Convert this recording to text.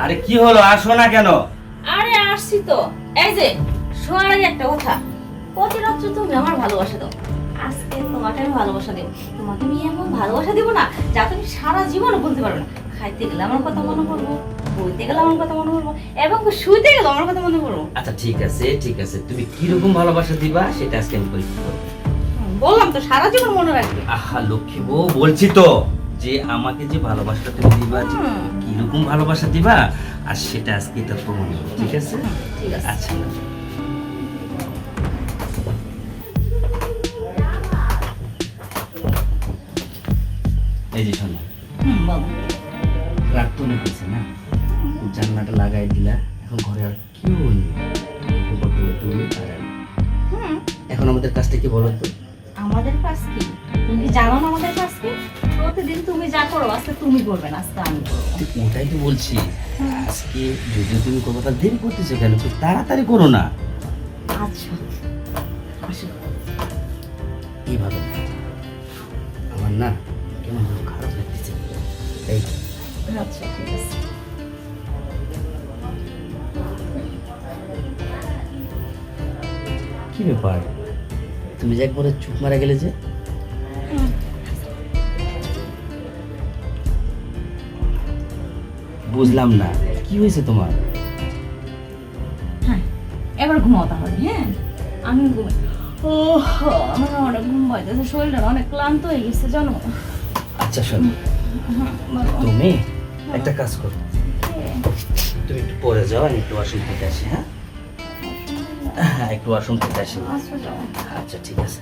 আরে কি হলো, আসো না কেন? আরে আসছি তো। এই যে শোয়ার আগে একটা কথা, প্রতি রাত্রে তুমি আমার ভালোবাসা দাও, আজকে তোমাকে আমি ভালোবাসা দেবো। তোমাকে আমি এমন ভালোবাসা দেবো না যা তুমি সারা জীবন বলতে পারবে না। খাইতে গেলে আমার কথা মনে পড়বো, বইতে গেলে আমার কথা মনে পড়বো, এবং শুইতে গেলে আমার কথা মনে পড়বো। আচ্ছা ঠিক আছে ঠিক আছে, তুমি কিরকম ভালোবাসা দিবা সেটা আজকে আমি পরীক্ষা করবো। বললাম তো সারা জীবন মনে রাখবে। আহা লক্ষ্মী বউ, বলছি তো যে আমাকে যে ভালোবাসাটা তুমি দিবা, যে কিরকম ভালোবাসা দিবা, আর সেটা আজকে এটা প্রমাণ করবো, ঠিক আছে? ঠিক আছে। আচ্ছা এই যে শোনো, বলো। রাত তো অনেক হয়েছে না, জানলাটা লাগাই দিলা, এখন ঘরে আর কেউ নেই, শুধুমাত্র তুমি আর আমি। এখন আমাদের কাজটা কি বলো তো? আমাদের কাজ কি তুমি কি জানো না? আমাদের কাজ কি? প্রতিদিন তুমি যা করো আজকে তুমি করবে না, আজকে আমি করবো। ঠিক ওটাই তো বলছি, আজকে যদি তুমি করবো তাহলে দেরি করতেছো কেন? একটু তাড়াতাড়ি করো না। আচ্ছা আসো। এইভাবে আমার না কেমন যেন খারাপ লাগতেছে। এই আচ্ছা ঠিক আছে। কি ব্যাপার, তুমি যে একবারে চুপ মারা গেলে যে? বুঝলাম না কি হয়েছে তোমার? হ্যাঁ এবার ঘুমাও তাহলে। হ্যাঁ আমি ঘুমাই। ও আমার না অনেক ঘুম পাইতেছে, শরীরটা অনেক ক্লান্ত হয়ে গেছে জানো। আচ্ছা শোনো, বলো। তুমি একটা কাজ করো, তুমি একটু পরে যাও, আমি একটু ওয়াশরুম থেকে আসি। হ্যাঁ হ্যাঁ, একটু ওয়াশরুম থেকে আসি। আচ্ছা যাও। আচ্ছা ঠিক আছে।